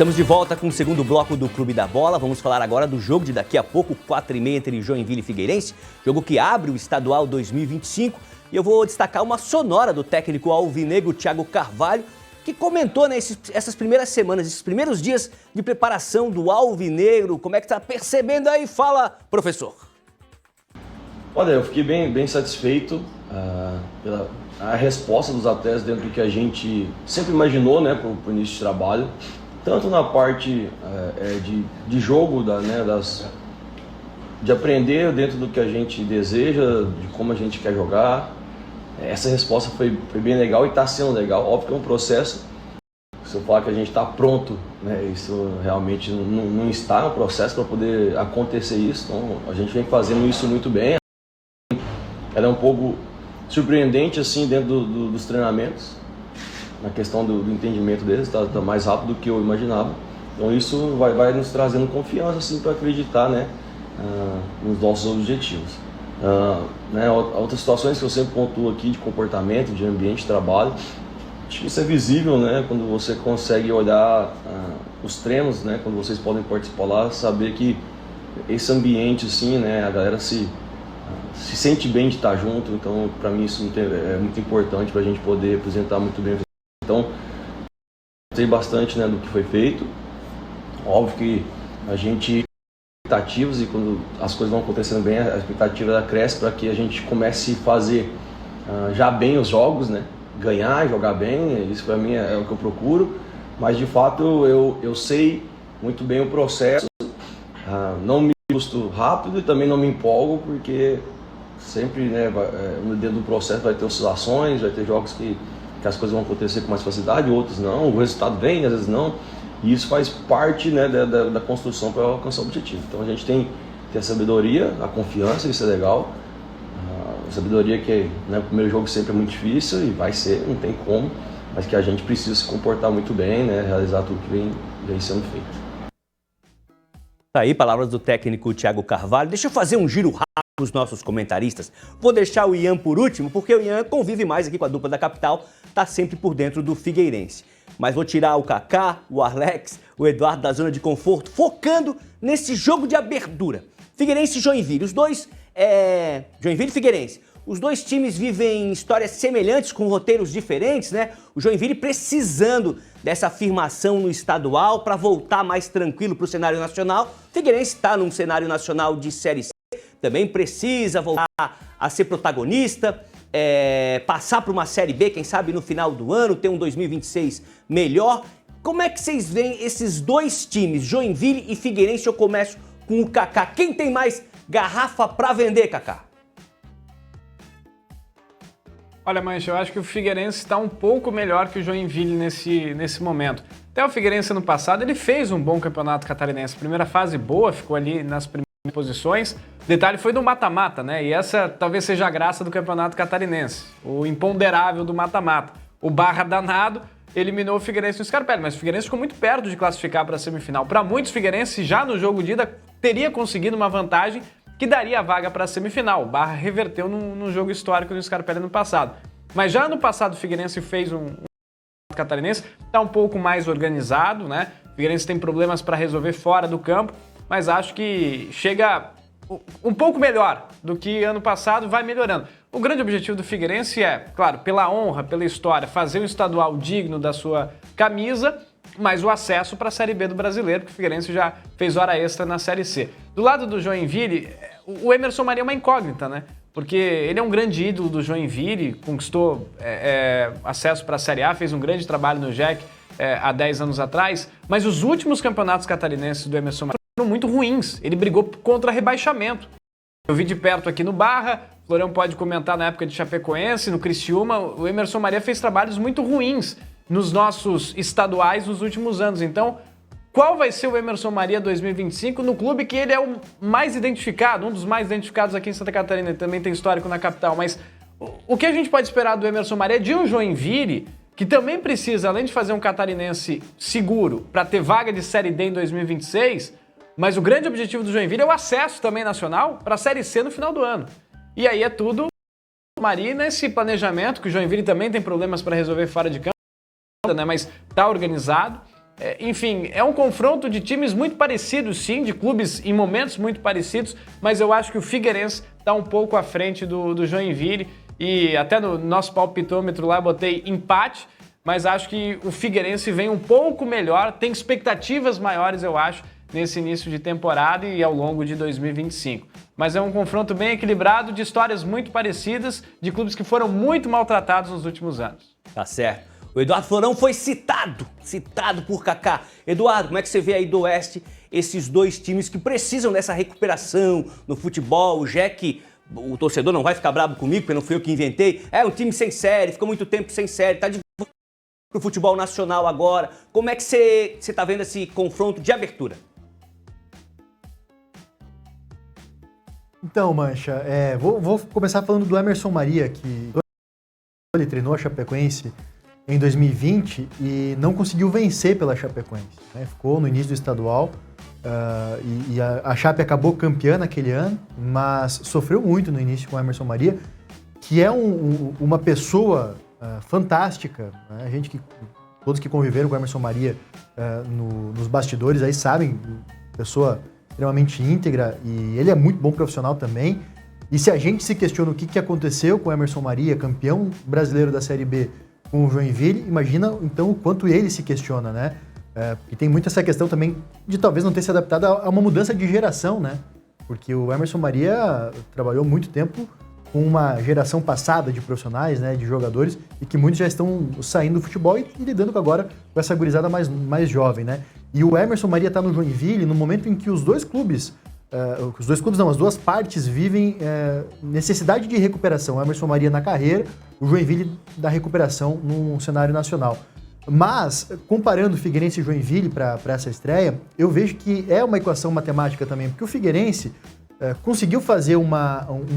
Estamos de volta com o segundo bloco do Clube da Bola. Vamos falar agora do jogo de daqui a pouco, 4h30 entre Joinville e Figueirense. Jogo que abre o Estadual 2025. E eu vou destacar uma sonora do técnico alvinegro Thiago Carvalho, que comentou essas primeiras semanas, esses primeiros dias de preparação do alvinegro. Como é que está percebendo aí? Fala, professor. Olha, eu fiquei bem satisfeito pela a resposta dos atletas dentro do que a gente sempre imaginou, né, para o início de trabalho. Tanto na parte de jogo, de aprender dentro do que a gente deseja, de como a gente quer jogar. Essa resposta foi bem legal e está sendo legal. Óbvio que é um processo. Se eu falar que a gente está pronto, né, isso realmente não está no processo para poder acontecer isso. Então a gente vem fazendo isso muito bem. Era um pouco surpreendente assim dentro dos treinamentos. Na questão do entendimento deles, está mais rápido do que eu imaginava. Então isso vai nos trazendo confiança assim, para acreditar, né, nos nossos objetivos. Outras situações que eu sempre pontuo aqui de comportamento, de ambiente de trabalho, acho que isso é visível, né, quando você consegue olhar os treinos, né, quando vocês podem participar lá, saber que esse ambiente, assim, né, a galera se sente bem de estar junto. Então para mim isso é muito importante para a gente poder apresentar muito bem. Então, gostei bastante, né, do que foi feito. Óbvio que a gente expectativas e quando as coisas vão acontecendo bem, a expectativa cresce para que a gente comece a fazer já bem os jogos, né, ganhar, jogar bem. Isso para mim é o que eu procuro. Mas de fato eu sei muito bem o processo. Não me frustro rápido e também não me empolgo, porque sempre, né, dentro do processo vai ter oscilações, vai ter jogos que as coisas vão acontecer com mais facilidade, outros não, o resultado vem, às vezes não, e isso faz parte, né, da construção para alcançar o objetivo. Então a gente tem a sabedoria, a confiança, isso é legal, a sabedoria que, né, o primeiro jogo sempre é muito difícil e vai ser, não tem como, mas que a gente precisa se comportar muito bem, né, realizar tudo que vem sendo feito. Tá aí, palavras do técnico Thiago Carvalho. Deixa eu fazer um giro rápido com os nossos comentaristas. Vou deixar o Ian por último, porque o Ian convive mais aqui com a dupla da capital, tá sempre por dentro do Figueirense. Mas vou tirar o Kaká, o Alex, o Eduardo da zona de conforto, focando nesse jogo de abertura. Figueirense e Joinville, os dois, Joinville e Figueirense. Os dois times vivem histórias semelhantes com roteiros diferentes, né? O Joinville precisando dessa afirmação no estadual para voltar mais tranquilo para o cenário nacional. O Figueirense está num cenário nacional de Série C, também precisa voltar a ser protagonista, passar para uma Série B, quem sabe no final do ano, ter um 2026 melhor. Como é que vocês veem esses dois times, Joinville e Figueirense? Eu começo com o Kaká. Quem tem mais garrafa para vender, Kaká? Olha, Mancha, eu acho que o Figueirense está um pouco melhor que o Joinville nesse momento. Até o Figueirense ano passado ele fez um bom campeonato catarinense. Primeira fase boa, ficou ali nas primeiras posições. O detalhe foi do mata-mata, né? E essa talvez seja a graça do campeonato catarinense. O imponderável do mata-mata. O Barra danado eliminou o Figueirense no Scarpelli, mas o Figueirense ficou muito perto de classificar para a semifinal. Para muitos, o Figueirense já no jogo de ida teria conseguido uma vantagem que daria a vaga para a semifinal. O Barra reverteu num jogo histórico no Scarpelli no passado. Mas já no passado o Figueirense fez um catarinense, está um pouco mais organizado, né? O Figueirense tem problemas para resolver fora do campo, mas acho que chega um pouco melhor do que ano passado, vai melhorando. O grande objetivo do Figueirense é, claro, pela honra, pela história, fazer um estadual digno da sua camisa, mas o acesso para a Série B do Brasileiro, porque o Figueirense já fez hora extra na Série C. Do lado do Joinville, o Emerson Maria é uma incógnita, né? Porque ele é um grande ídolo do Joinville, conquistou acesso para a Série A, fez um grande trabalho no JEC há 10 anos atrás, mas os últimos campeonatos catarinenses do Emerson Maria foram muito ruins. Ele brigou contra rebaixamento. Eu vi de perto aqui no Barra, o Florão pode comentar na época de Chapecoense, no Criciúma, o Emerson Maria fez trabalhos muito ruins nos nossos estaduais nos últimos anos. Então, qual vai ser o Emerson Maria 2025 no clube que ele é o mais identificado, um dos mais identificados aqui em Santa Catarina, ele também tem histórico na capital, mas o que a gente pode esperar do Emerson Maria de um Joinville, que também precisa, além de fazer um catarinense seguro para ter vaga de Série D em 2026, mas o grande objetivo do Joinville é o acesso também nacional para a Série C no final do ano. E aí é tudo Maria nesse planejamento, que o Joinville também tem problemas para resolver fora de campo, né? Mas está organizado. Enfim, é um confronto de times muito parecidos, sim, de clubes em momentos muito parecidos, mas eu acho que o Figueirense está um pouco à frente do Joinville, e até no nosso palpitômetro lá eu botei empate, mas acho que o Figueirense vem um pouco melhor, tem expectativas maiores, eu acho, nesse início de temporada e ao longo de 2025. Mas é um confronto bem equilibrado, de histórias muito parecidas, de clubes que foram muito maltratados nos últimos anos. Tá certo. O Eduardo Florão foi citado por Kaká. Eduardo, como é que você vê aí do Oeste esses dois times que precisam dessa recuperação no futebol, já que o torcedor não vai ficar bravo comigo, porque não fui eu que inventei, é um time sem série, ficou muito tempo sem série, tá de pro futebol nacional agora. Como é que você tá vendo esse confronto de abertura? Então, Mancha, vou começar falando do Emerson Maria, que ele treinou a Chapecoense em 2020 e não conseguiu vencer pela Chapecoense, né? Ficou no início do estadual e a Chape acabou campeã naquele ano, mas sofreu muito no início com o Emerson Maria, que é uma pessoa fantástica, né? Todos que conviveram com o Emerson Maria nos bastidores aí sabem, pessoa extremamente íntegra, e ele é muito bom profissional também. E se a gente se questiona o que aconteceu com o Emerson Maria, campeão brasileiro da Série B com o Joinville, imagina então o quanto ele se questiona, né? E tem muito essa questão também de talvez não ter se adaptado a uma mudança de geração, né? Porque o Emerson Maria trabalhou muito tempo com uma geração passada de profissionais, né, de jogadores, e que muitos já estão saindo do futebol e lidando agora com essa gurizada mais jovem, né? E o Emerson Maria está no Joinville no momento em que as duas partes vivem necessidade de recuperação. O Emerson Maria na carreira, o Joinville da recuperação num cenário nacional. Mas, comparando Figueirense e Joinville para essa estreia, eu vejo que é uma equação matemática também, porque o Figueirense conseguiu fazer um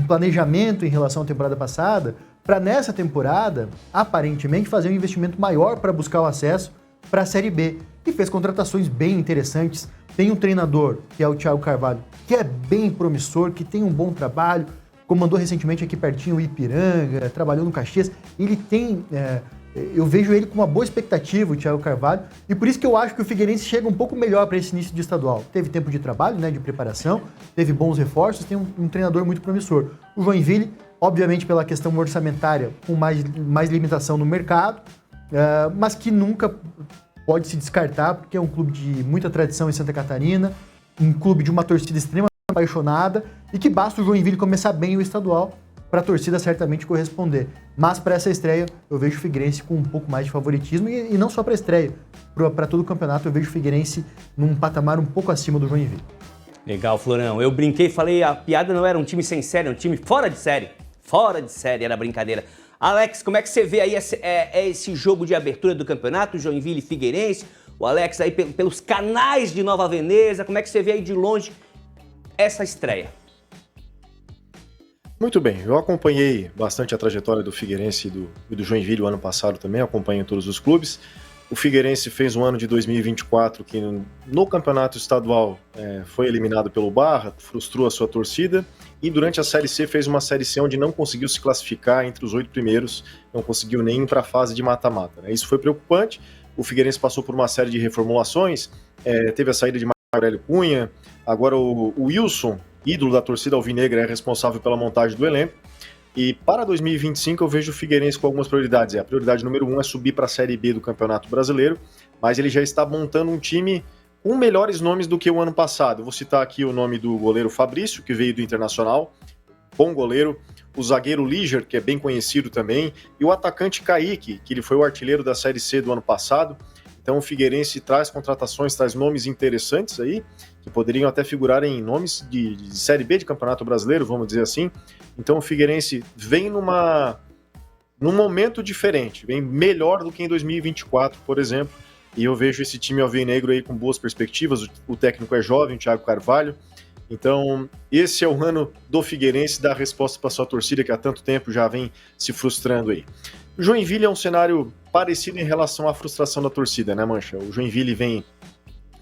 planejamento em relação à temporada passada para nessa temporada, aparentemente, fazer um investimento maior para buscar o acesso para a Série B. E fez contratações bem interessantes. Tem um treinador, que é o Thiago Carvalho, que é bem promissor, que tem um bom trabalho, comandou recentemente aqui pertinho o Ipiranga, trabalhou no Caxias. Ele tem... eu vejo ele com uma boa expectativa, o Thiago Carvalho, e por isso que eu acho que o Figueirense chega um pouco melhor para esse início de estadual. Teve tempo de trabalho, né, de preparação, teve bons reforços, tem um treinador muito promissor. O Joinville, obviamente pela questão orçamentária, com mais limitação no mercado, mas que nunca pode se descartar, porque é um clube de muita tradição em Santa Catarina, um clube de uma torcida extremamente apaixonada, e que basta o Joinville começar bem o estadual para a torcida certamente corresponder. Mas para essa estreia, eu vejo o Figueirense com um pouco mais de favoritismo, e não só para a estreia, para todo o campeonato eu vejo o Figueirense num patamar um pouco acima do Joinville. Legal, Florão. Eu brinquei e falei, a piada não era um time sem série, era um time fora de série. Fora de série, era brincadeira. Alex, como é que você vê aí esse jogo de abertura do campeonato, Joinville e Figueirense? O Alex aí pelos canais de Nova Veneza, como é que você vê aí de longe essa estreia? Muito bem, eu acompanhei bastante a trajetória do Figueirense e do Joinville o ano passado também, acompanho todos os clubes. O Figueirense fez um ano de 2024 que no campeonato estadual foi eliminado pelo Barra, frustrou a sua torcida, e durante a Série C fez uma Série C onde não conseguiu se classificar entre os 8 primeiros, não conseguiu nem ir para a fase de mata-mata, né? Isso foi preocupante. O Figueirense passou por uma série de reformulações, teve a saída de Marco Aurélio Cunha, agora o Wilson, ídolo da torcida alvinegra, é responsável pela montagem do elenco. E para 2025 eu vejo o Figueirense com algumas prioridades. A prioridade número 1 é subir para a Série B do Campeonato Brasileiro, mas ele já está montando um time com melhores nomes do que o ano passado. Eu vou citar aqui o nome do goleiro Fabrício, que veio do Internacional, bom goleiro, o zagueiro Liger, que é bem conhecido também, e o atacante Kaique, que ele foi o artilheiro da Série C do ano passado. Então o Figueirense traz contratações, traz nomes interessantes aí, que poderiam até figurar em nomes de Série B de Campeonato Brasileiro, vamos dizer assim. Então o Figueirense vem num momento diferente, vem melhor do que em 2024, por exemplo, e eu vejo esse time alvinegro aí com boas perspectivas. O técnico é jovem, o Thiago Carvalho. Então esse é o ano do Figueirense, dar resposta para sua torcida que há tanto tempo já vem se frustrando aí. O Joinville é um cenário parecido em relação à frustração da torcida, né, Mancha? O Joinville vem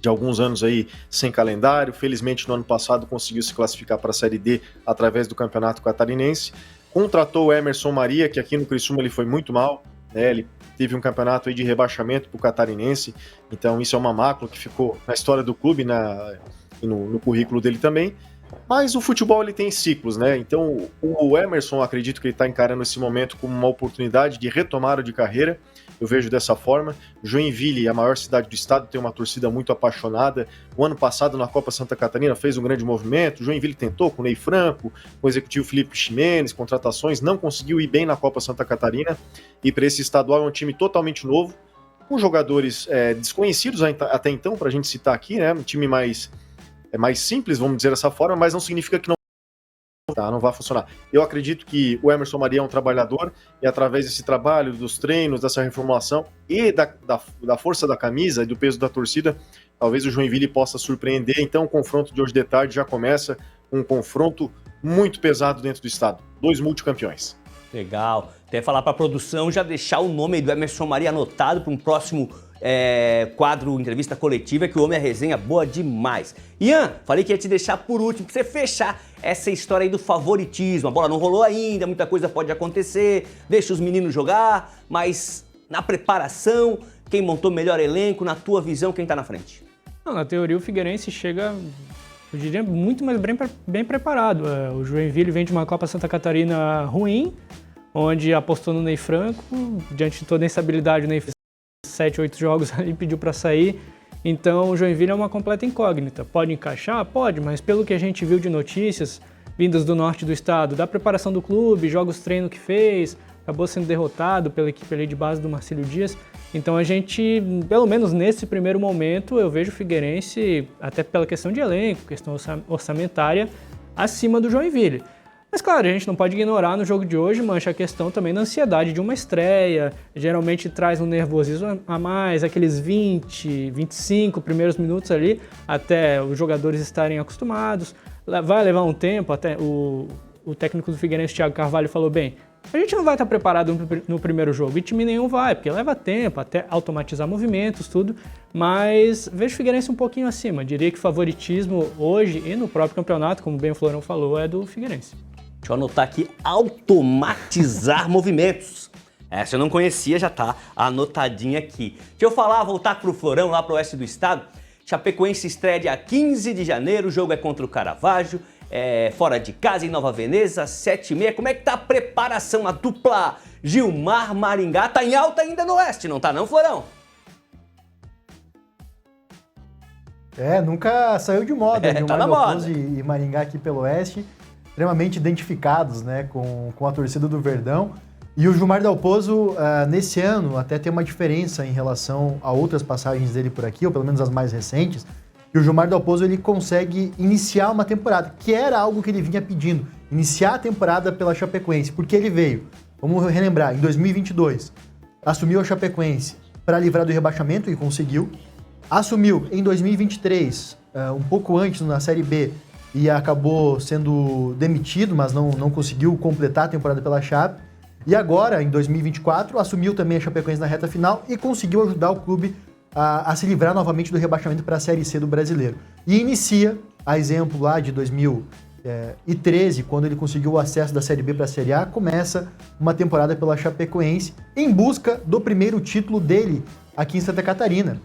de alguns anos aí sem calendário, felizmente no ano passado conseguiu se classificar para a Série D através do Campeonato Catarinense, contratou o Emerson Maria, que aqui no Criciúma ele foi muito mal, né? Ele teve um campeonato aí de rebaixamento para o Catarinense, então isso é uma mácula que ficou na história do clube, no currículo dele também. Mas o futebol ele tem ciclos, né? Então o Emerson, acredito que ele está encarando esse momento como uma oportunidade de retomada de carreira. Eu vejo dessa forma. Joinville, a maior cidade do estado, tem uma torcida muito apaixonada. O ano passado, na Copa Santa Catarina, fez um grande movimento. Joinville tentou com o Ney Franco, com o executivo Felipe Ximenes, contratações, não conseguiu ir bem na Copa Santa Catarina. E para esse estadual é um time totalmente novo, com jogadores desconhecidos até então, para a gente citar aqui, né? Um time mais simples, vamos dizer dessa forma, mas não significa que não vai funcionar. Eu acredito que o Emerson Maria é um trabalhador e através desse trabalho, dos treinos, dessa reformulação e da força da camisa e do peso da torcida, talvez o Joinville possa surpreender. Então o confronto de hoje de tarde já começa com um confronto muito pesado dentro do estado. 2 multicampeões. Legal. Até falar para a produção já deixar o nome do Emerson Maria anotado para um próximo quadro entrevista coletiva, que o homem é resenha boa demais. Ian, falei que ia te deixar por último, para você fechar essa história aí do favoritismo. A bola não rolou ainda, muita coisa pode acontecer, deixa os meninos jogar, mas na preparação, quem montou melhor elenco, na tua visão, quem tá na frente? Não, na teoria o Figueirense chega, eu diria, muito mais bem preparado. O Joinville vem de uma Copa Santa Catarina ruim, onde apostou no Ney Franco, diante de toda a instabilidade, o Ney fez 7, 8 jogos ali, pediu para sair. Então o Joinville é uma completa incógnita. Pode encaixar? Pode, mas pelo que a gente viu de notícias vindas do norte do estado, da preparação do clube, jogos treino que fez, acabou sendo derrotado pela equipe ali de base do Marcílio Dias. Então a gente, pelo menos nesse primeiro momento, eu vejo o Figueirense, até pela questão de elenco, questão orçamentária, acima do Joinville. Mas claro, a gente não pode ignorar no jogo de hoje, Mancha, a questão também da ansiedade de uma estreia. Geralmente traz um nervosismo a mais, aqueles 20, 25 primeiros minutos ali, até os jogadores estarem acostumados. Vai levar um tempo, até o técnico do Figueirense, Thiago Carvalho, falou bem, a gente não vai estar preparado no primeiro jogo, e time nenhum vai, porque leva tempo, até automatizar movimentos, tudo, mas vejo o Figueirense um pouquinho acima. Diria que o favoritismo hoje e no próprio campeonato, como bem o Florão falou, é do Figueirense. Deixa eu anotar aqui, automatizar movimentos. Essa eu não conhecia, já tá anotadinha aqui. Deixa eu voltar pro Florão, lá pro oeste do estado. Chapecoense estreia dia 15 de janeiro, o jogo é contra o Caravaggio, fora de casa, em Nova Veneza, 7h30. Como é que tá a preparação? A dupla Gilmar-Maringá tá em alta ainda no oeste, não tá não, Florão? Nunca saiu de moda, tá Gilmar na Dalpozo moda. e Maringá aqui pelo oeste, extremamente identificados, né, com a torcida do Verdão. E o Gilmar Dalpozo, nesse ano, até tem uma diferença em relação a outras passagens dele por aqui, ou pelo menos as mais recentes, que o Gilmar Dalpozo ele consegue iniciar uma temporada, que era algo que ele vinha pedindo, iniciar a temporada pela Chapecoense, porque ele veio, vamos relembrar, em 2022, assumiu a Chapecoense para livrar do rebaixamento e conseguiu, assumiu em 2023, um pouco antes na Série B, e acabou sendo demitido, mas não conseguiu completar a temporada pela Chape. E agora, em 2024, assumiu também a Chapecoense na reta final e conseguiu ajudar o clube a se livrar novamente do rebaixamento para a Série C do Brasileiro. E inicia, a exemplo lá de 2013, quando ele conseguiu o acesso da Série B para a Série A, começa uma temporada pela Chapecoense em busca do primeiro título dele aqui em Santa Catarina.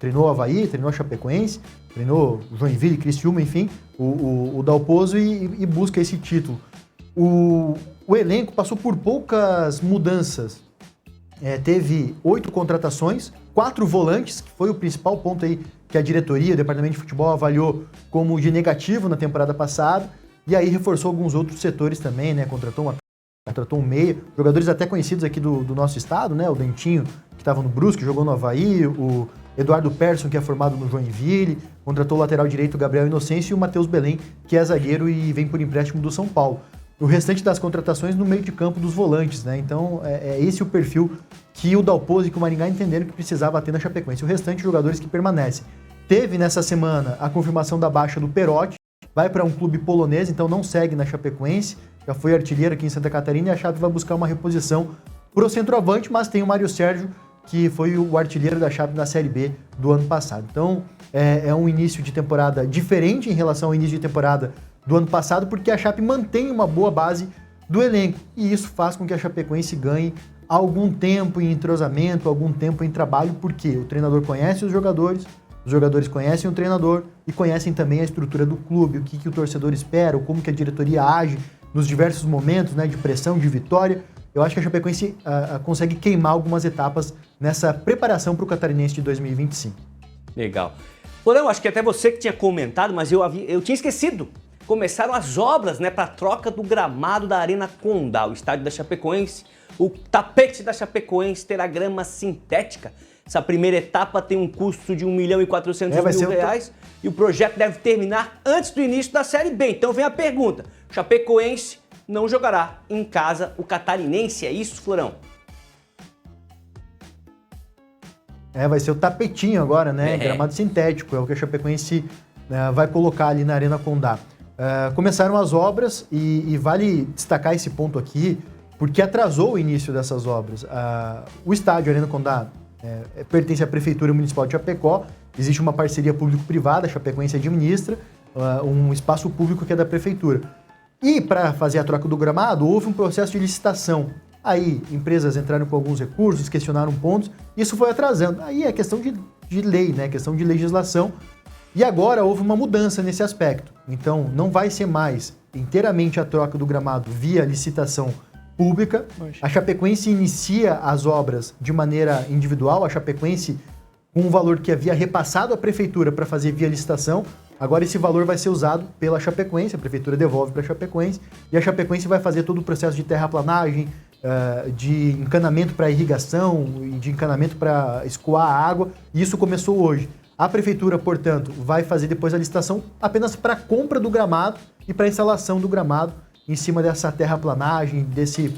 Treinou o Avaí, treinou a Chapecoense, treinou Joinville, Criciúma, enfim, o Dalpozo e busca esse título. O elenco passou por poucas mudanças. Teve 8 contratações, 4 volantes, que foi o principal ponto aí que a diretoria, o departamento de futebol avaliou como de negativo na temporada passada, e aí reforçou alguns outros setores também, né? Contratou um meia, jogadores até conhecidos aqui do nosso estado, né? O Dentinho, que estava no Brusque, jogou no Avaí, o Eduardo Persson, que é formado no Joinville, contratou o lateral direito, o Gabriel Inocêncio, e o Matheus Belém, que é zagueiro e vem por empréstimo do São Paulo. O restante das contratações no meio de campo dos volantes, né? Então, é esse o perfil que o Dalpozo e que o Maringá entenderam que precisava ter na Chapecoense. O restante, jogadores que permanecem. Teve nessa semana a confirmação da baixa do Perotti, vai para um clube polonês, então não segue na Chapecoense, já foi artilheiro aqui em Santa Catarina, e a Chape vai buscar uma reposição pro centroavante, mas tem o Mário Sérgio, que foi o artilheiro da Chape na Série B do ano passado. Então, é um início de temporada diferente em relação ao início de temporada do ano passado, porque a Chape mantém uma boa base do elenco. E isso faz com que a Chapecoense ganhe algum tempo em entrosamento, algum tempo em trabalho, porque o treinador conhece os jogadores conhecem o treinador e conhecem também a estrutura do clube, o que o torcedor espera, como que a diretoria age nos diversos momentos, né, de pressão, de vitória. Eu acho que a Chapecoense consegue queimar algumas etapas nessa preparação para o Catarinense de 2025. Legal. Porém, acho que até você que tinha comentado, mas eu tinha esquecido. Começaram as obras, né, para a troca do gramado da Arena Condá, o estádio da Chapecoense. O tapete da Chapecoense terá grama sintética. Essa primeira etapa tem um custo de R$ 1.400.000 e o projeto deve terminar antes do início da Série B. Então vem a pergunta, Chapecoense não jogará em casa o Catarinense, é isso, Florão? Vai ser o tapetinho agora, né? Gramado sintético, é o que a Chapecoense vai colocar ali na Arena Condá. Começaram as obras e vale destacar esse ponto aqui, porque atrasou o início dessas obras. O estádio Arena Condá pertence à Prefeitura Municipal de Chapecó, existe uma parceria público-privada, a Chapecoense administra, um espaço público que é da Prefeitura. E para fazer a troca do gramado, houve um processo de licitação. Aí, empresas entraram com alguns recursos, questionaram pontos, isso foi atrasando. Aí é questão de lei, né? Questão de legislação. E agora houve uma mudança nesse aspecto. Então, não vai ser mais inteiramente a troca do gramado via licitação pública. A Chapecoense inicia as obras de maneira individual, a Chapecoense com um valor que havia repassado à Prefeitura para fazer via licitação. Agora esse valor vai ser usado pela Chapecoense, a Prefeitura devolve para a Chapecoense, e a Chapecoense vai fazer todo o processo de terraplanagem, de encanamento para irrigação e de encanamento para escoar a água, e isso começou hoje. A Prefeitura, portanto, vai fazer depois a licitação apenas para a compra do gramado e para a instalação do gramado em cima dessa terraplanagem,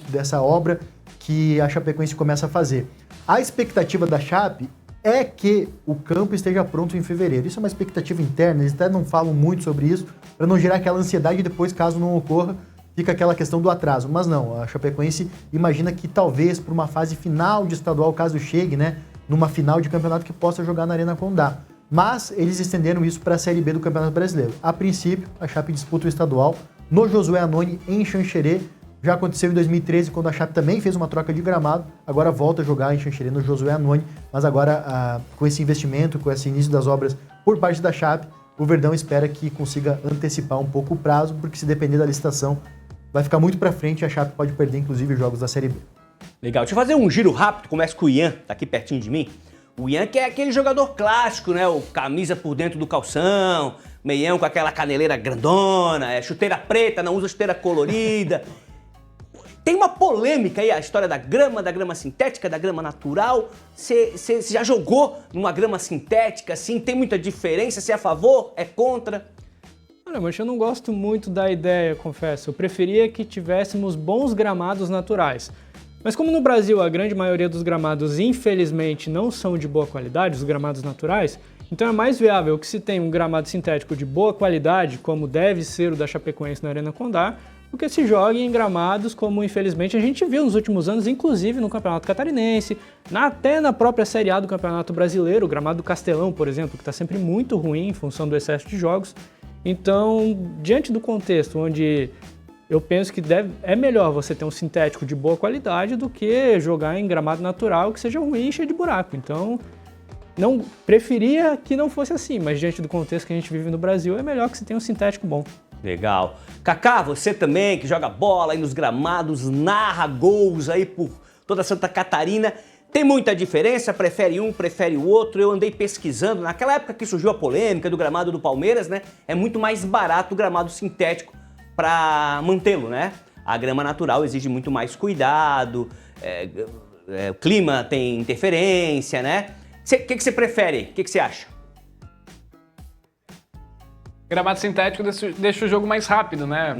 dessa obra que a Chapecoense começa a fazer. A expectativa da Chape é que o campo esteja pronto em fevereiro. Isso é uma expectativa interna, eles até não falam muito sobre isso, para não gerar aquela ansiedade e depois, caso não ocorra, fica aquela questão do atraso. Mas não, a Chapecoense imagina que talvez para uma fase final de estadual, caso chegue, né, numa final de campeonato que possa jogar na Arena Condá. Mas eles estenderam isso para a Série B do Campeonato Brasileiro. A princípio, a Chape disputa o estadual no Josué Anoni, em Xanxerê. Já aconteceu em 2013, quando a Chape também fez uma troca de gramado. Agora volta a jogar em Xanxerê, no Josué Anoni. Mas agora, com esse investimento, com esse início das obras por parte da Chape, o Verdão espera que consiga antecipar um pouco o prazo, porque se depender da licitação, vai ficar muito para frente e a Chape pode perder, inclusive, os jogos da Série B. Legal. Deixa eu fazer um giro rápido. Começa com o Ian, tá aqui pertinho de mim. O Ian que é aquele jogador clássico, né? O camisa por dentro do calção, meião com aquela caneleira grandona, chuteira preta, não usa chuteira colorida. Tem uma polêmica aí, a história da grama sintética, da grama natural. Você já jogou numa grama sintética, assim? Tem muita diferença? Você é a favor? É contra? Olha, mas eu não gosto muito da ideia, confesso. Eu preferia que tivéssemos bons gramados naturais. Mas como no Brasil a grande maioria dos gramados, infelizmente, não são de boa qualidade, os gramados naturais, então é mais viável que se tenha um gramado sintético de boa qualidade, como deve ser o da Chapecoense na Arena Condá, do que se jogue em gramados como, infelizmente, a gente viu nos últimos anos, inclusive no Campeonato Catarinense, até na própria Série A do Campeonato Brasileiro, o gramado do Castelão, por exemplo, que está sempre muito ruim em função do excesso de jogos. Então, diante do contexto onde eu penso que é melhor você ter um sintético de boa qualidade do que jogar em gramado natural que seja ruim e cheio de buraco. Então, não preferia que não fosse assim, mas diante do contexto que a gente vive no Brasil, é melhor que você tenha um sintético bom. Legal. Kaká, você também que joga bola aí nos gramados, narra gols aí por toda Santa Catarina. Tem muita diferença? Prefere um, prefere o outro? Eu andei pesquisando. Naquela época que surgiu a polêmica do gramado do Palmeiras, né? É muito mais barato o gramado sintético para mantê-lo, né? A grama natural exige muito mais cuidado, o clima tem interferência, né? O que você prefere? O que você acha? Gramado sintético deixa o jogo mais rápido, né?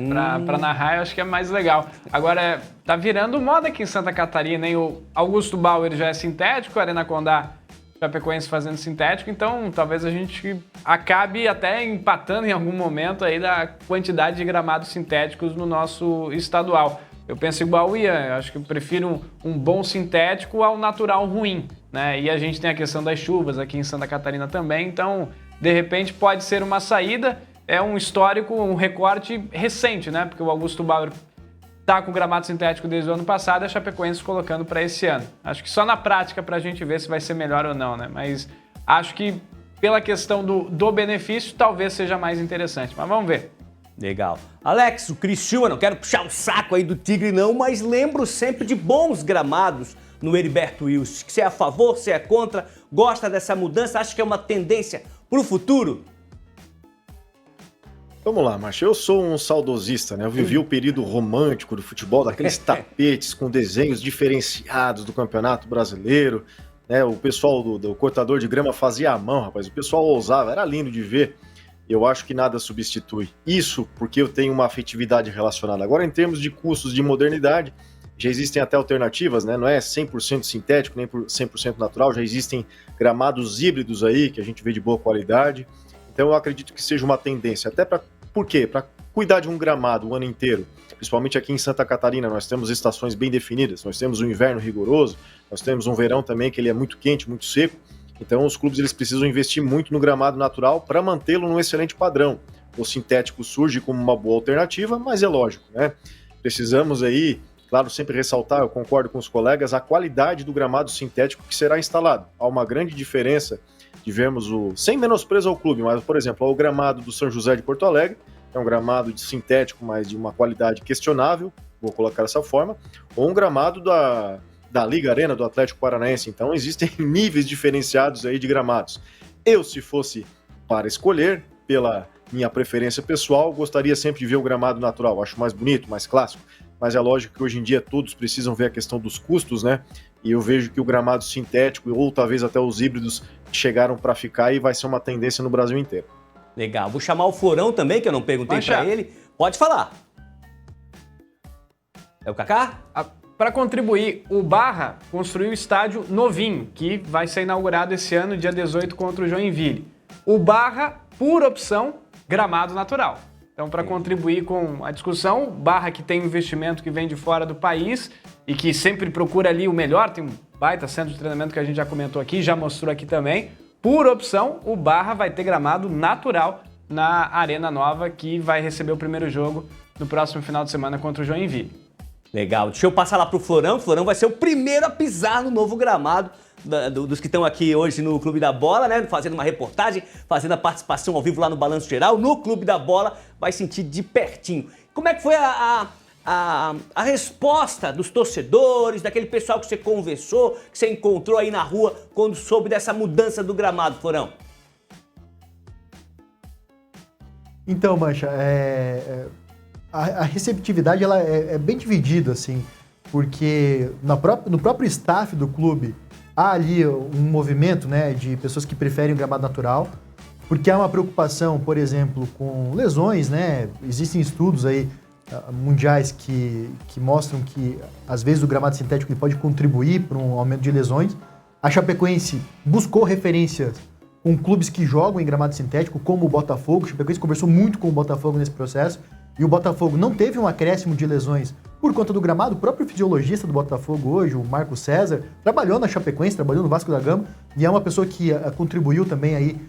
Pra narrar, eu acho que é mais legal. Agora, tá virando moda aqui em Santa Catarina, hein? O Augusto Bauer já é sintético, a Arena Condá, Chapecoense fazendo sintético, então talvez a gente acabe até empatando em algum momento aí da quantidade de gramados sintéticos no nosso estadual. Eu penso igual o Ian, eu acho que eu prefiro um bom sintético ao natural ruim, né? E a gente tem a questão das chuvas aqui em Santa Catarina também, então de repente pode ser uma saída, é um histórico, um recorte recente, né? Porque o Augusto Bauer tá com o gramado sintético desde o ano passado, a Chapecoense colocando para esse ano. Acho que só na prática para a gente ver se vai ser melhor ou não, né? Mas acho que pela questão do benefício, talvez seja mais interessante. Mas vamos ver. Legal. Alex, o Criciúma, não quero puxar o saco aí do Tigre não, mas lembro sempre de bons gramados no Heriberto Wilson. Você é a favor, você é contra, gosta dessa mudança, acha que é uma tendência para o futuro? Vamos lá, Marcha. Eu sou um saudosista, né? Eu vivi o período romântico do futebol, daqueles tapetes com desenhos diferenciados do Campeonato Brasileiro, né? O pessoal do cortador de grama fazia à mão, rapaz. O pessoal ousava, era lindo de ver. Eu acho que nada substitui. Isso porque eu tenho uma afetividade relacionada. Agora, em termos de custos de modernidade, já existem até alternativas, né? Não é 100% sintético, nem 100% natural. Já existem gramados híbridos aí, que a gente vê de boa qualidade. Então, eu acredito que seja uma tendência. Até por quê? Para cuidar de um gramado o ano inteiro. Principalmente aqui em Santa Catarina, nós temos estações bem definidas. Nós temos um inverno rigoroso, nós temos um verão também que ele é muito quente, muito seco. Então os clubes eles precisam investir muito no gramado natural para mantê-lo num excelente padrão. O sintético surge como uma boa alternativa, mas é lógico, né? Precisamos aí, claro, sempre ressaltar, eu concordo com os colegas, a qualidade do gramado sintético que será instalado. Há uma grande diferença de vermos sem menosprezo ao clube, mas, por exemplo, o gramado do São José de Porto Alegre, é um gramado de sintético, mas de uma qualidade questionável, vou colocar dessa forma, ou um gramado da Liga Arena do Atlético Paranaense. Então existem níveis diferenciados aí de gramados. Eu, se fosse para escolher, pela minha preferência pessoal, gostaria sempre de ver o gramado natural. Acho mais bonito, mais clássico. Mas é lógico que hoje em dia todos precisam ver a questão dos custos, né? E eu vejo que o gramado sintético, ou talvez até os híbridos, chegaram para ficar e vai ser uma tendência no Brasil inteiro. Legal. Vou chamar o Florão também, que eu não perguntei para ele. Pode falar. É o Kaká? Para contribuir, o Barra construiu o estádio novinho, que vai ser inaugurado esse ano, dia 18, contra o Joinville. O Barra, por opção, gramado natural. Então, para contribuir com a discussão, o Barra que tem investimento que vem de fora do país e que sempre procura ali o melhor, tem um baita centro de treinamento que a gente já comentou aqui, já mostrou aqui também. Por opção, o Barra vai ter gramado natural na Arena Nova, que vai receber o primeiro jogo no próximo final de semana contra o Joinville. Legal. Deixa eu passar lá pro Florão. O Florão vai ser o primeiro a pisar no novo gramado dos que estão aqui hoje no Clube da Bola, né? Fazendo uma reportagem, fazendo a participação ao vivo lá no Balanço Geral, no Clube da Bola. Vai sentir de pertinho. Como é que foi a resposta dos torcedores, daquele pessoal que você conversou, que você encontrou aí na rua quando soube dessa mudança do gramado, Florão? Então, Mancha, a receptividade ela é bem dividida, assim, porque no próprio staff do clube há ali um movimento, né, de pessoas que preferem o gramado natural, porque há uma preocupação, por exemplo, com lesões, né? Existem estudos aí mundiais que mostram que, às vezes, o gramado sintético ele pode contribuir para um aumento de lesões. A Chapecoense buscou referências com clubes que jogam em gramado sintético, como o Botafogo. A Chapecoense conversou muito com o Botafogo nesse processo, e o Botafogo não teve um acréscimo de lesões por conta do gramado. O próprio fisiologista do Botafogo hoje, o Marco César, trabalhou na Chapecoense, trabalhou no Vasco da Gama, e é uma pessoa que contribuiu também aí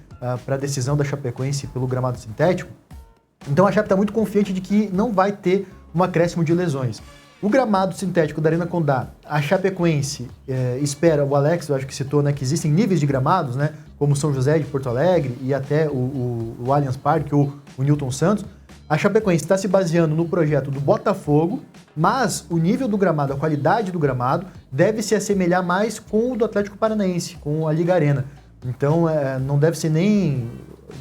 para a decisão da Chapecoense pelo gramado sintético. Então a Chape está muito confiante de que não vai ter um acréscimo de lesões. O gramado sintético da Arena Condá, a Chapecoense espera, o Alex, eu acho que citou, né, que existem níveis de gramados, né, como São José de Porto Alegre e até o Allianz Parque ou o Newton Santos. A Chapecoense está se baseando no projeto do Botafogo, mas o nível do gramado, a qualidade do gramado, deve se assemelhar mais com o do Atlético Paranaense, com a Liga Arena. Então, não deve ser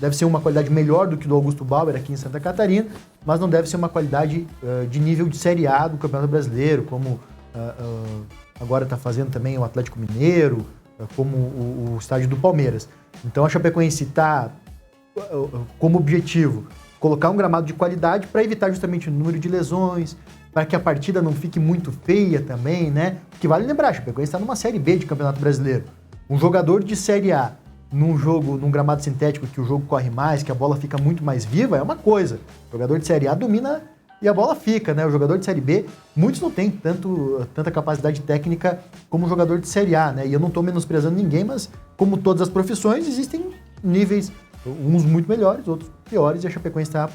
deve ser uma qualidade melhor do que do Augusto Bauer aqui em Santa Catarina, mas não deve ser uma qualidade de nível de Série A do Campeonato Brasileiro, como agora está fazendo também o Atlético Mineiro, como o estádio do Palmeiras. Então, a Chapecoense está como objetivo colocar um gramado de qualidade para evitar justamente o número de lesões, para que a partida não fique muito feia também, né? Porque vale lembrar, a Chapecoense está numa Série B de Campeonato Brasileiro. Um jogador de Série A num gramado sintético que o jogo corre mais, que a bola fica muito mais viva, é uma coisa. O jogador de Série A domina e a bola fica, né? O jogador de Série B, muitos não têm tanta capacidade técnica como o jogador de Série A, né? E eu não estou menosprezando ninguém, mas como todas as profissões, existem níveis, uns muito melhores, outros piores, e a Chapecoense está,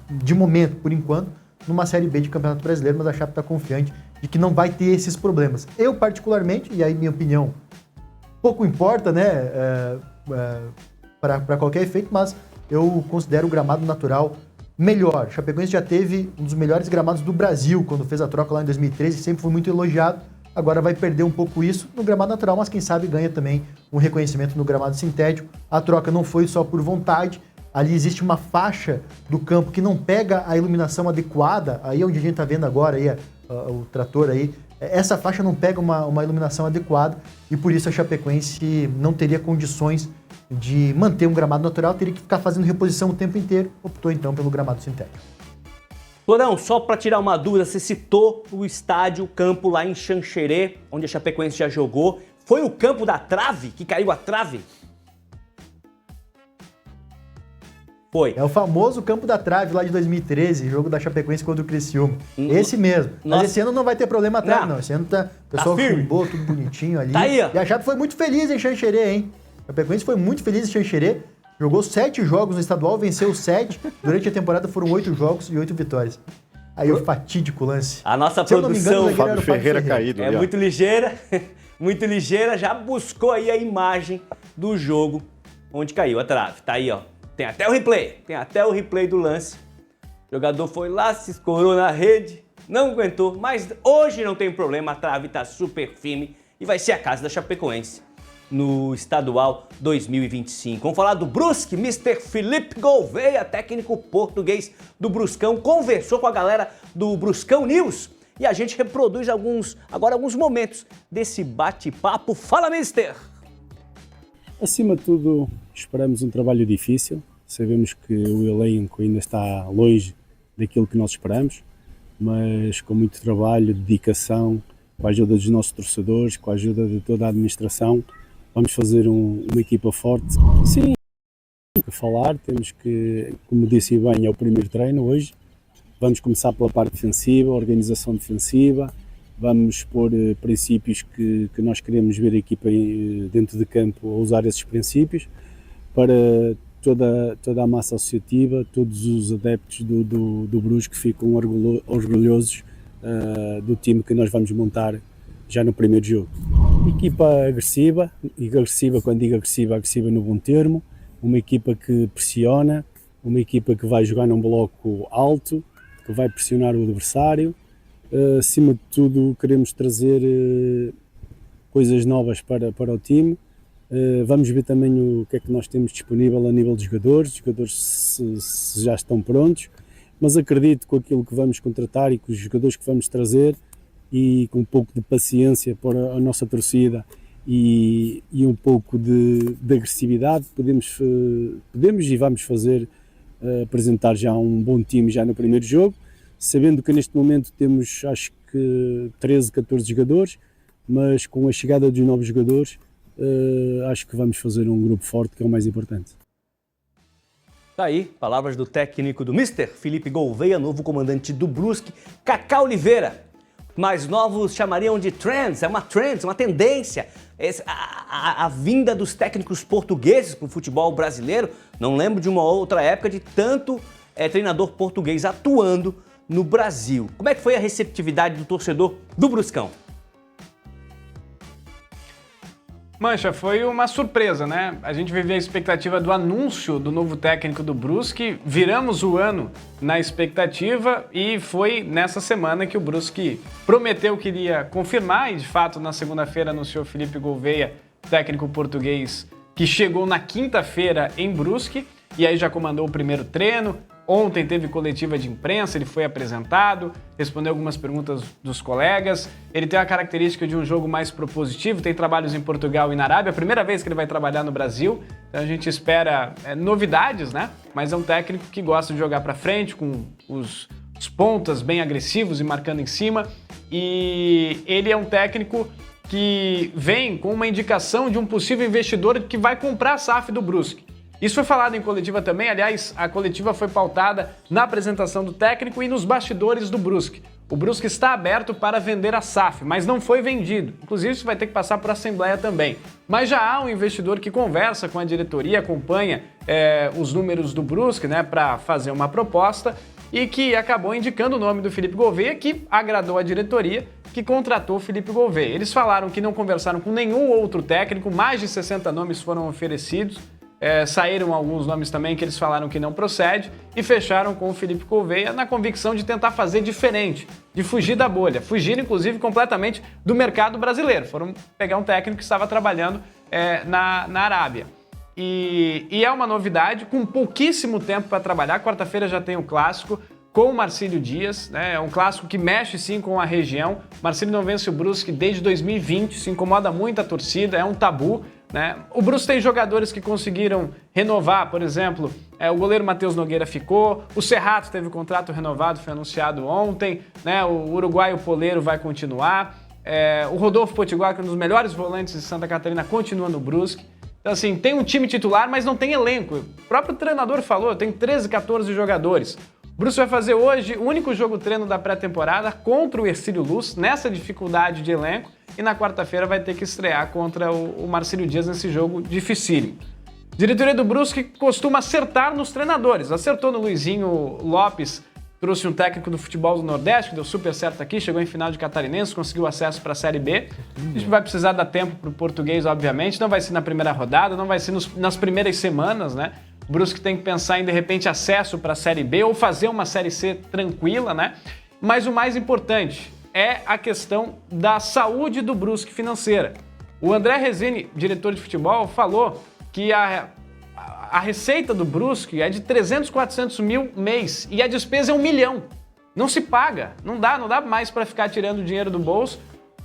de momento, por enquanto, numa Série B de Campeonato Brasileiro, mas a Chape está confiante de que não vai ter esses problemas. Eu, particularmente, e aí minha opinião pouco importa, né, para qualquer efeito, mas eu considero o gramado natural melhor. Chapecoense já teve um dos melhores gramados do Brasil quando fez a troca lá em 2013, sempre foi muito elogiado. Agora vai perder um pouco isso no gramado natural, mas quem sabe ganha também um reconhecimento no gramado sintético. A troca não foi só por vontade, ali existe uma faixa do campo que não pega a iluminação adequada, aí onde a gente está vendo agora aí, o trator aí, essa faixa não pega uma iluminação adequada e por isso a Chapecoense não teria condições de manter um gramado natural, teria que ficar fazendo reposição o tempo inteiro, optou então pelo gramado sintético. Florão, só para tirar uma dúvida, você citou o estádio, o campo lá em Xanxerê, onde a Chapecoense já jogou. Foi o campo da trave, que caiu a trave? Foi. É o famoso campo da trave lá de 2013, jogo da Chapecoense contra o Criciúma. Esse mesmo. Mas esse ano não vai ter problema a trave, não. Esse ano o pessoal chumbou tudo bonitinho ali. Tá aí, ó. E a Chape foi muito feliz em Xanxerê, hein? A Chapecoense foi muito feliz em Xanxerê. Jogou 7 jogos no estadual, venceu 7. Durante a temporada foram 8 jogos e 8 vitórias. Aí o fatídico lance. A nossa produção, Fábio Ferreira caído. É muito ligeira, muito ligeira. Já buscou aí a imagem do jogo onde caiu a trave. Tá aí, ó. Tem até o replay do lance. O jogador foi lá, se escorou na rede, não aguentou. Mas hoje não tem problema, a trave tá super firme e vai ser a casa da Chapecoense no estadual 2025. Vamos falar do Brusque. Mr. Felipe Gouveia, técnico português do Bruscão, conversou com a galera do Bruscão News e a gente reproduz alguns momentos desse bate-papo. Fala, mister! Acima de tudo, esperamos um trabalho difícil. Sabemos que o elenco ainda está longe daquilo que nós esperamos, mas com muito trabalho, dedicação, com a ajuda dos nossos torcedores, com a ajuda de toda a administração, vamos fazer uma equipa forte. Sim, que falar, temos que, como disse bem, é o primeiro treino hoje. Vamos começar pela parte defensiva, organização defensiva, vamos pôr princípios que nós queremos ver a equipa dentro de campo a usar esses princípios para toda a massa associativa, todos os adeptos do Brusque ficam orgulhosos do time que nós vamos montar já no primeiro jogo. Equipa agressiva, e agressiva, quando digo agressiva no bom termo, uma equipa que pressiona, uma equipa que vai jogar num bloco alto, que vai pressionar o adversário. Acima de tudo, queremos trazer coisas novas para o time. Vamos ver também o que é que nós temos disponível a nível de jogadores, se já estão prontos, mas acredito com aquilo que vamos contratar e com os jogadores que vamos trazer, e com um pouco de paciência para a nossa torcida e um pouco de agressividade, podemos e vamos apresentar já um bom time já no primeiro jogo, sabendo que neste momento temos acho que 13, 14 jogadores, mas com a chegada dos novos jogadores acho que vamos fazer um grupo forte, que é o mais importante. Tá aí, palavras do técnico do Mr. Felipe Gouveia, novo comandante do Brusque. Kaká Oliveira, mais novos chamariam de trends, é uma tendência. A vinda dos técnicos portugueses para o futebol brasileiro, não lembro de uma outra época de tanto treinador português atuando no Brasil. Como é que foi a receptividade do torcedor do Bruscão? Mancha, foi uma surpresa, né? A gente vivia a expectativa do anúncio do novo técnico do Brusque, viramos o ano na expectativa e foi nessa semana que o Brusque prometeu que iria confirmar e, de fato, na segunda-feira anunciou Felipe Gouveia, técnico português, que chegou na quinta-feira em Brusque e aí já comandou o primeiro treino. Ontem teve coletiva de imprensa, ele foi apresentado, respondeu algumas perguntas dos colegas. Ele tem a característica de um jogo mais propositivo, tem trabalhos em Portugal e na Arábia, é a primeira vez que ele vai trabalhar no Brasil, então a gente espera novidades, né? Mas é um técnico que gosta de jogar para frente, com os pontas bem agressivos e marcando em cima. E ele é um técnico que vem com uma indicação de um possível investidor que vai comprar a SAF do Brusque. Isso foi falado em coletiva também, aliás, a coletiva foi pautada na apresentação do técnico e nos bastidores do Brusque. O Brusque está aberto para vender a SAF, mas não foi vendido. Inclusive, isso vai ter que passar por assembleia também. Mas já há um investidor que conversa com a diretoria, acompanha os números do Brusque, né, para fazer uma proposta. e que acabou indicando o nome do Felipe Gouveia, que agradou a diretoria, que contratou o Felipe Gouveia. Eles falaram que não conversaram com nenhum outro técnico, mais de 60 nomes foram oferecidos, saíram alguns nomes também que eles falaram que não procede e fecharam com o Felipe Gouveia na convicção de tentar fazer diferente, de fugir da bolha, fugir inclusive completamente do mercado brasileiro. Foram pegar um técnico que estava trabalhando na Arábia. E é uma novidade, com pouquíssimo tempo para trabalhar. Quarta-feira já tem o clássico com o Marcílio Dias, né? É um clássico que mexe sim com a região. Marcílio não vence o Brusque desde 2020, se incomoda muito a torcida, é um tabu, né? O Brusque tem jogadores que conseguiram renovar, por exemplo, o goleiro Matheus Nogueira ficou, o Serrato teve o contrato renovado, foi anunciado ontem, né? O uruguaio Poleiro vai continuar, o Rodolfo Potiguar, que é um dos melhores volantes de Santa Catarina, continua no Brusque. Então, assim, tem um time titular, mas não tem elenco. O próprio treinador falou, tem 13, 14 jogadores. O Brusque vai fazer hoje o único jogo-treino da pré-temporada contra o Hercílio Luz, nessa dificuldade de elenco, e na quarta-feira vai ter que estrear contra o Marcílio Dias nesse jogo dificílimo. A diretoria do Brusque costuma acertar nos treinadores. Acertou no Luizinho Lopes, trouxe um técnico do futebol do Nordeste, que deu super certo aqui, chegou em final de Catarinense, conseguiu acesso para a Série B. A gente vai precisar dar tempo para o português, obviamente, não vai ser na primeira rodada, não vai ser nas primeiras semanas, né? O Brusque tem que pensar em, de repente, acesso para a Série B ou fazer uma Série C tranquila, né? Mas o mais importante é a questão da saúde do Brusque financeira. O André Resini, diretor de futebol, falou que a receita do Brusque é de 300, 400 mil mês e a despesa é 1 milhão. Não se paga, não dá mais para ficar tirando dinheiro do bolso.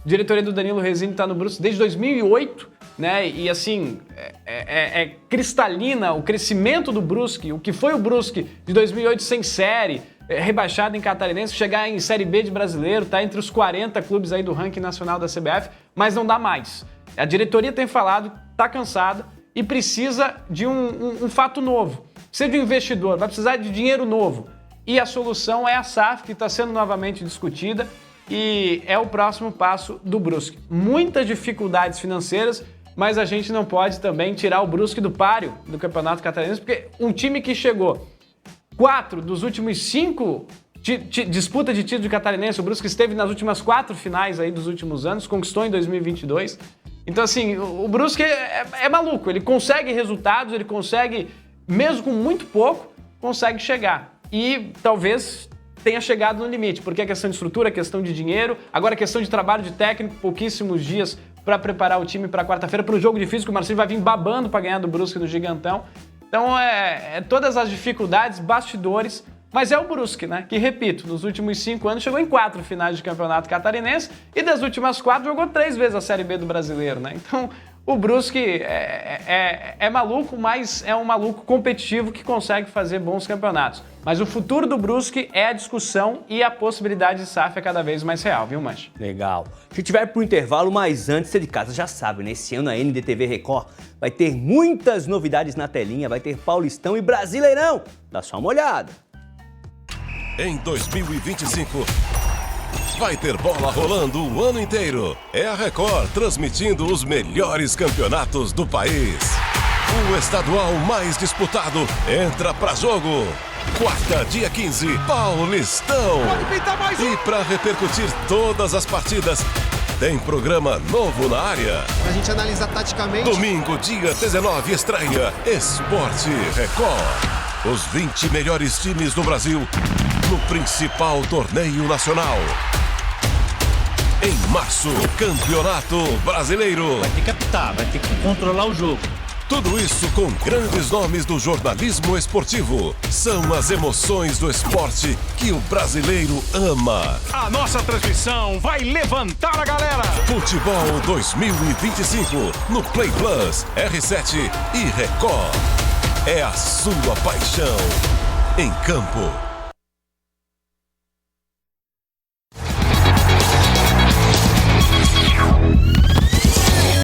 A diretoria do Danilo Resini está no Brusque desde 2008, né? E assim, é cristalina o crescimento do Brusque, o que foi o Brusque de 2008 sem série, rebaixado em Catarinense, chegar em Série B de brasileiro, tá entre os 40 clubes aí do ranking nacional da CBF, mas não dá mais. A diretoria tem falado, tá cansada e precisa de um fato novo. Precisa de um investidor, vai precisar de dinheiro novo. E a solução é a SAF, que está sendo novamente discutida e é o próximo passo do Brusque. Muitas dificuldades financeiras, mas a gente não pode também tirar o Brusque do páreo do Campeonato Catarinense, porque um time que chegou 4 dos últimos 5 disputas de título de Catarinense, o Brusque esteve nas últimas 4 finais aí dos últimos anos, conquistou em 2022. Então, assim, o Brusque é maluco, ele consegue resultados, ele consegue, mesmo com muito pouco, consegue chegar. E talvez tenha chegado no limite, porque é questão de estrutura, é questão de dinheiro, agora é questão de trabalho de técnico, pouquíssimos dias para preparar o time para quarta-feira, para um jogo difícil, que o Marcílio vai vir babando para ganhar do Brusque no Gigantão. Então, todas as dificuldades, bastidores, mas é o Brusque, né? Que, repito, nos últimos 5 anos chegou em 4 finais de campeonato catarinense e das últimas 4 jogou 3 vezes a Série B do Brasileiro, né? Então, o Brusque é maluco, mas é um maluco competitivo que consegue fazer bons campeonatos. Mas o futuro do Brusque é a discussão e a possibilidade de SAF é cada vez mais real, viu, Mancha? Legal. A gente vai pro intervalo, mas antes, você de casa já sabe, né? Esse ano a NDTV Record vai ter muitas novidades na telinha, vai ter Paulistão e Brasileirão. Dá só uma olhada. Em 2025, vai ter bola rolando o ano inteiro. É a Record transmitindo os melhores campeonatos do país. O estadual mais disputado entra pra jogo. Quarta, dia 15, Paulistão. E pra repercutir todas as partidas, tem programa novo na área. Pra gente analisar taticamente. Domingo, dia 19, estreia Esporte Record. Os 20 melhores times do Brasil no principal torneio nacional. Em março, Campeonato Brasileiro. Vai ter que apitar, vai ter que controlar o jogo. Tudo isso com grandes nomes do jornalismo esportivo. São as emoções do esporte que o brasileiro ama. A nossa transmissão vai levantar a galera. Futebol 2025 no Play Plus, R7 e Record. É a sua paixão em campo.